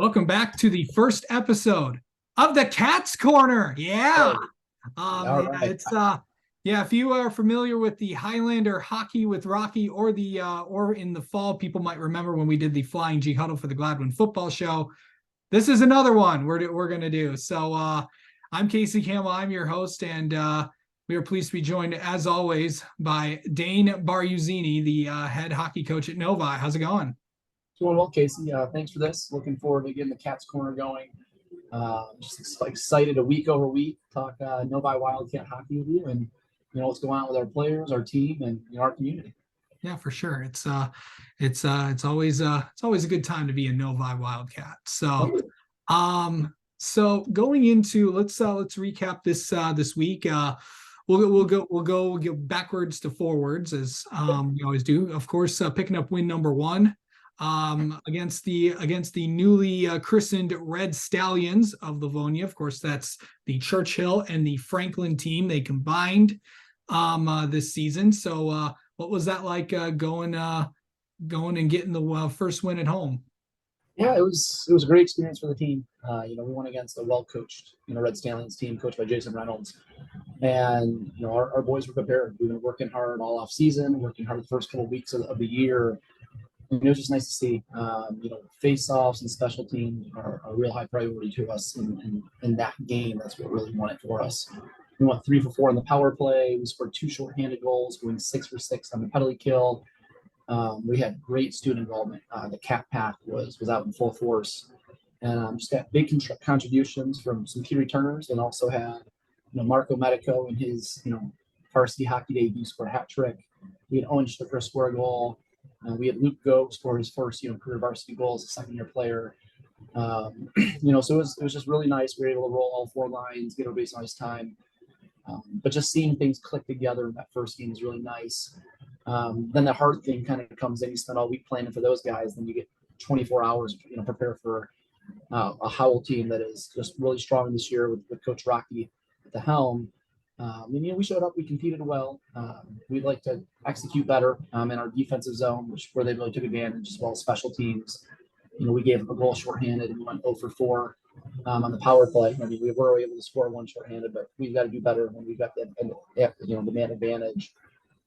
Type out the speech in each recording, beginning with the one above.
Welcome back to the first episode of the Cat's Corner. Yeah. All right. If you are familiar with the Highlander hockey with Rocky or in the fall, people might remember when we did the Flying G Huddle for the Gladwin football show. This is another one we're going to do. So I'm Casey Campbell. I'm your host, and we are pleased to be joined, as always, by Dane Baruzini, the head hockey coach at Novi. How's it going? Doing well, Casey. Thanks for this. Looking forward to getting the Cats Corner going. Just excited a week over week, talk Novi Wildcat hockey with you and, what's going on with our players, our team, and our community. Yeah, for sure. It's always a good time to be a Novi Wildcat. So going into let's recap this week. We'll go backwards to forwards as we always do. Of course, picking up win number one against the newly christened Red Stallions of Livonia. Of course, that's the Churchill and the Franklin team. They combined this season. So what was that like going and getting the first win at home? Yeah, it was a great experience for the team. We went against a well-coached, Red Stallions team coached by Jason Reynolds. And, our boys were prepared. We've been working hard all off season, working hard the first couple of weeks of the year. And it was just nice to see, face-offs and special teams are a real high priority to us in that game. That's what really won it for us. We went 3 for 4 on the power play. We scored 2 shorthanded goals, going 6 for 6 on the penalty kill. We had great student involvement. The Cat Pack was out in full force, and just got big contributions from some key returners, and also had Marco Medico in his varsity hockey debut scored a hat trick. We had Owen Schiffer score a goal. We had Luke Go score his first career varsity goal as a second-year player. So it was just really nice. We were able to roll all 4 lines, get everybody's nice time. But just seeing things click together in that first game is really nice. Then the hard thing kind of comes in. You spend all week planning for those guys, then you get 24 hours, prepare for a Howell team that is just really strong this year with Coach Rocky at the helm. We showed up, we competed well. We'd like to execute better in our defensive zone, where they really took advantage, as well as special teams. We gave up a goal shorthanded and we went 0 for 4 on the power play. We were able to score 1 shorthanded, but we've got to do better when we've got the man advantage.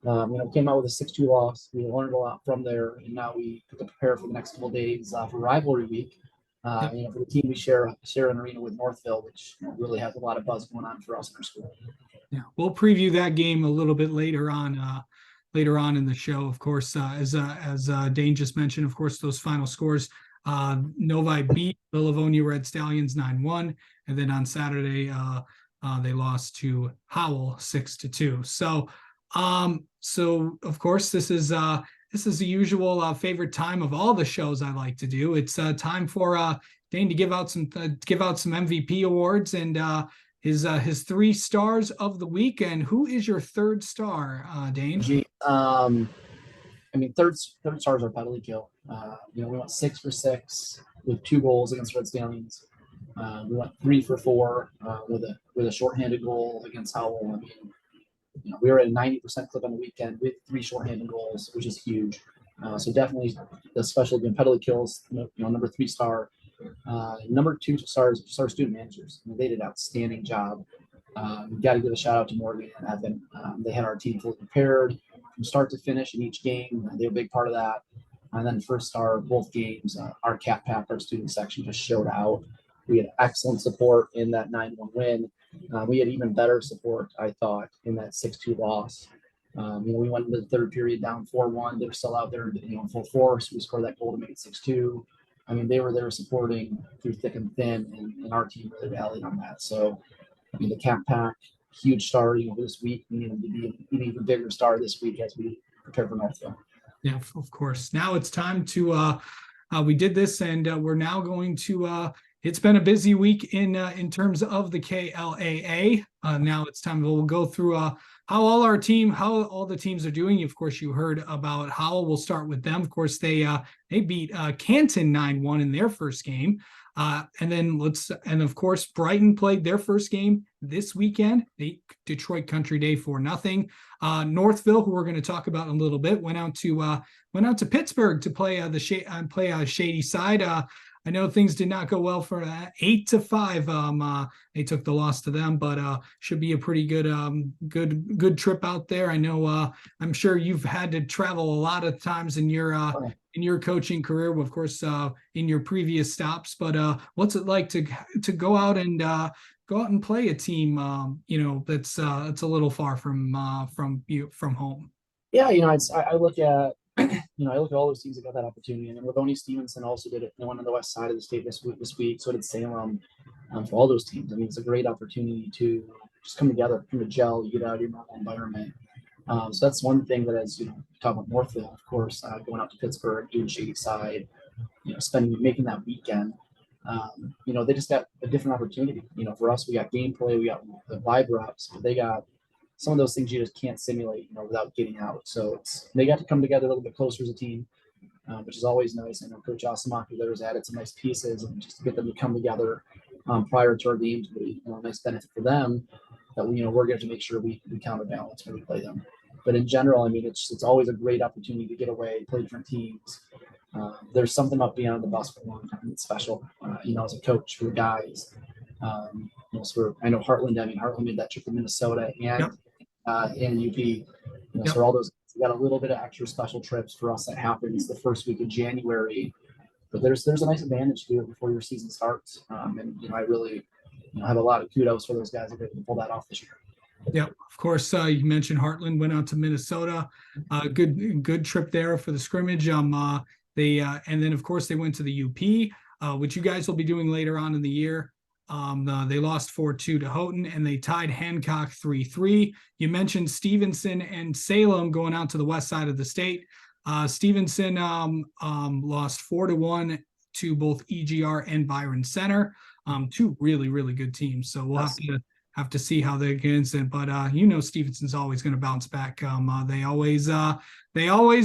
Came out with a 6-2 loss. We learned a lot from there, and now we have to prepare for the next couple of days for rivalry week. For the team we share an arena with Northville, which really has a lot of buzz going on for us in our school. Yeah, we'll preview that game a little bit later on in the show. Of course, as Dane just mentioned, of course, those final scores. Novi beat the Livonia Red Stallions 9-1, and then on Saturday they lost to Howell 6-2. So of course this is the usual favorite time of all the shows I like to do. It's time for Dane to give out some MVP awards and his 3 stars of the week. And who is your third star, Dane? Third stars are penalty kill. We went 6 for 6 with 2 goals against Red Stallions. We went 3 for 4 with a shorthanded goal against Howell. We were at a 90% clip on the weekend with 3 shorthanded goals, which is huge. So definitely the special penalty kills. Number 3 star. Number 2 stars student managers. They did an outstanding job. We've got to give a shout out to Morgan and Evan. They had our team fully prepared from start to finish in each game. They were a big part of that. And then first star both games, our Cat Pack, our student section, just showed out. We had excellent support in that 9-1 win. We had even better support, I thought, in that 6-2 loss. We went into the third period down 4-1. They were still out there, in full force. We scored that goal to make it 6-2. They were there supporting through thick and thin, and our team really rallied on that. So, the Cat Pack, huge star this week. We need them to be an even bigger star this week as we prepare for Northville. Yeah, of course. Now it's time to we did this, and we're now going to it's been a busy week in terms of the KLAA. Now it's time we'll go through how all the teams are doing. Of course, you heard about Howell. We'll start with them. Of course, they beat Canton 9-1 in their first game. And of course, Brighton played their first game this weekend. They Detroit Country Day 4-0. Northville, who we're going to talk about in a little bit, went out to Pittsburgh to play Shady Side. I know things did not go well for that 8-5. They took the loss to them, but should be a pretty good trip out there. I know I'm sure you've had to travel a lot of times in your coaching career, of course, in your previous stops. But what's it like to go out and play a team, that's it's a little far from home? Yeah, I look at I look at all those teams that got that opportunity, and Livonia Stevenson also did it. They went on the west side of the state this week. So did Salem. For all those teams, I mean, it's a great opportunity to just come together, come to gel, you get out of your normal environment. So that's one thing that, as talk about Northville, of course, going out to Pittsburgh, doing Shady Side, making that weekend. They just got a different opportunity. For us, we got gameplay, we got the live reps, but they got some of those things you just can't simulate, without getting out. So they got to come together a little bit closer as a team, which is always nice. I know Coach Asamaki there has added some nice pieces, and just to get them to come together prior to our games would be a nice benefit for them. That we're going to make sure we counterbalance when we play them. But in general, I mean, it's always a great opportunity to get away, play different teams. There's something about being on the bus for a long time that's special. As a coach for the guys. I know Heartland. I mean, Heartland made that trip to Minnesota and UP. So all those, we got a little bit of extra special trips for us that happens the first week of January. But there's a nice advantage to it before your season starts. I really have a lot of kudos for those guys that can pull that off this year. Yeah, of course. You mentioned Heartland went out to Minnesota. Good trip there for the scrimmage. They and then of course they went to the UP, which you guys will be doing later on in the year. They lost 4-2 to Houghton, and they tied Hancock 3-3. You mentioned Stevenson and Salem going out to the west side of the state. Stevenson lost 4-1 to both EGR and Byron Center. Two really, really good teams. So we'll have to see how they get in. But Stevenson's always going to bounce back. They always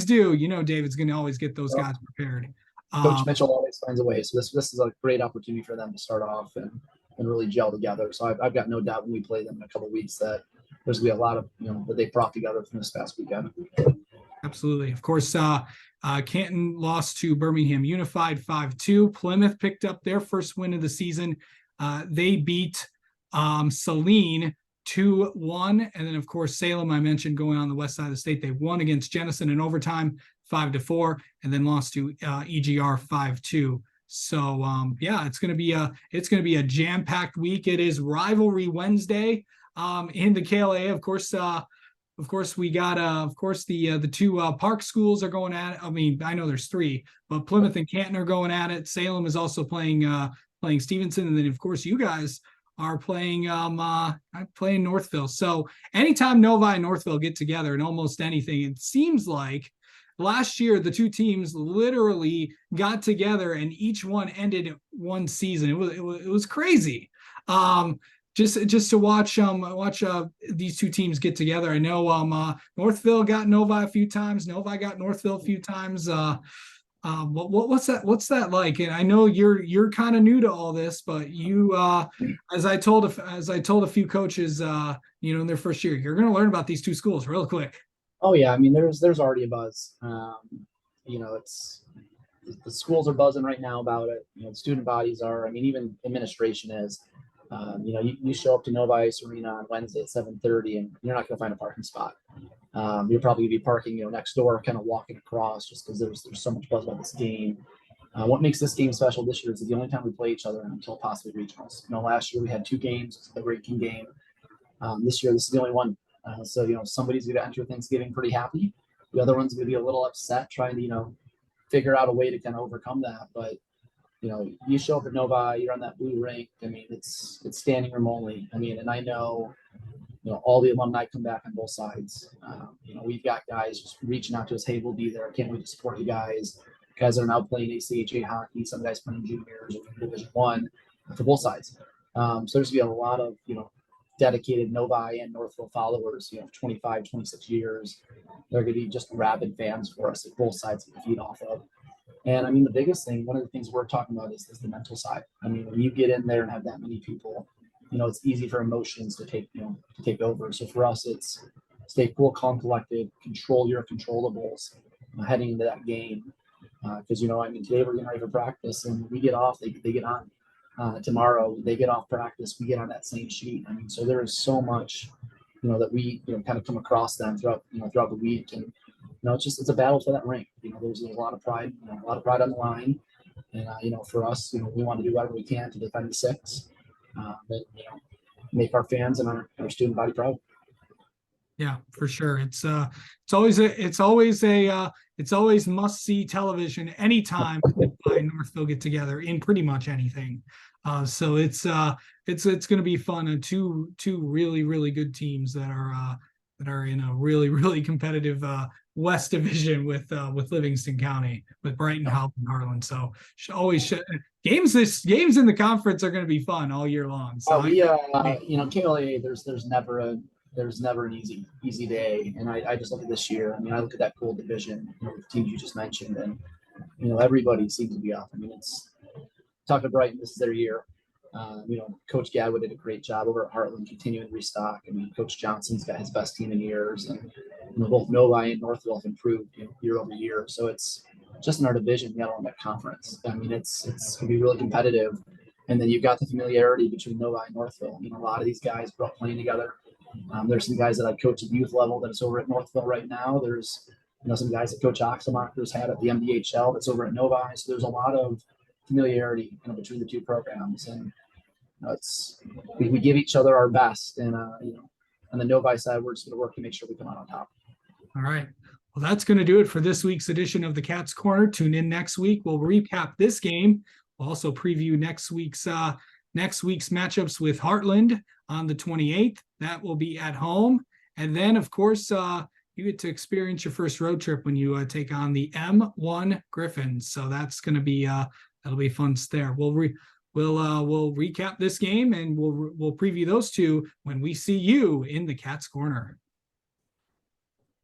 do. David's going to always get those guys prepared. Coach Mitchell always finds a way. So this is a great opportunity for them to start off and really gel together. So I've got no doubt when we play them in a couple of weeks that there's going to be a lot of that they brought together from this past weekend. Absolutely. Of course, Canton lost to Birmingham Unified 5-2. Plymouth picked up their first win of the season. They beat Saline 2-1. And then, of course, Salem, I mentioned, going on the west side of the state. They won against Jenison in overtime 5-4, and then lost to EGR 5-2. So it's going to be a jam-packed week. It is Rivalry Wednesday in the KLA. Of course, we got the two park schools are going at it. I mean, I know there's three, but Plymouth and Canton are going at it. Salem is also playing Stevenson, and then of course you guys are playing Northville. So anytime Novi and Northville get together in almost anything, it seems like last year the two teams literally got together and each one ended one season. It was crazy. Just to watch these two teams get together. I know Northville got Novi a few times. Novi got Northville a few times. What's that like? And I know you're kind of new to all this, but you, as I told a few coaches, in their first year, you're going to learn about these two schools real quick. Oh yeah, I mean, there's already a buzz. It's the schools are buzzing right now about it. The student bodies are. I mean, even administration is. You show up to Novi Ice Arena on Wednesday at 7:30, and you're not going to find a parking spot. You're probably going to be parking, next door, kind of walking across, just because there's so much buzz about this game. What makes this game special this year is the only time we play each other until possibly regionals. Last year we had two games, it was the ranking game. This year, this is the only one. So somebody's going to enter Thanksgiving pretty happy. The other one's going to be a little upset, trying to figure out a way to kind of overcome that. But you show up at Novi, you're on that blue rink. I mean, it's standing room only. I mean, and I know, all the alumni come back on both sides. We've got guys just reaching out to us. Hey, we'll be there. Can't wait to support you guys. Guys that are now playing ACHA hockey. Some guys playing juniors or Division One for both sides. So there's going to be a lot of, dedicated Novi and Northville followers, 25, 26 years. They're going to be just rabid fans for us at both sides to feed off of. And I mean, the biggest thing, one of the things we're talking about is the mental side. I mean, when you get in there and have that many people, it's easy for emotions to take over. So for us, it's stay cool, calm, collected, control your controllables heading into that game. because I mean, today we're getting ready for practice, and we get off, they get on. Tomorrow they get off practice, we get on that same sheet. I mean, so there is so much, that we kind of come across them throughout the week, and it's a battle for that rank. There's a lot of pride, a lot of pride on the line, and for us, we want to do whatever we can to defend the six, and make our fans and our student body proud. Yeah, for sure. It's always must see television anytime Northville get together in pretty much anything. So it's going to be fun. Two really, really good teams that are in a really, really competitive West Division with Livingston County, with Brighton, Howell, and Harlan. So games in the conference are going to be fun all year long. So KLA, there's never an easy day. And I just look at this year. I mean, I look at that pool division, the teams you just mentioned, and everybody seems to be up. I mean, it's talking to Brighton, this is their year. Coach Gadwood did a great job over at Heartland, continuing to restock. I mean, Coach Johnson's got his best team in years, and both Novi and Northville have improved year over year. So it's just in our division, let alone that conference. I mean, it's gonna be really competitive. And then you've got the familiarity between Novi and Northville. A lot of these guys grew up playing together. There's some guys that I coach at youth level that's over at Northville right now. There's some guys that Coach Oxemacher's had at the MDHL that's over at Novi. So there's a lot of familiarity between the two programs, and we give each other our best. And on the Novi side, we're just going to work to make sure we come out on top. All right. Well, that's going to do it for this week's edition of the Cats Corner. Tune in next week. We'll recap this game. We'll also preview next week's matchups with Heartland on the 28th. That will be at home. And then, of course, you get to experience your first road trip when you take on the M1 Griffins. So that's going to be that'll be fun there. We'll recap this game, and we'll preview those two when we see you in the Cats Corner.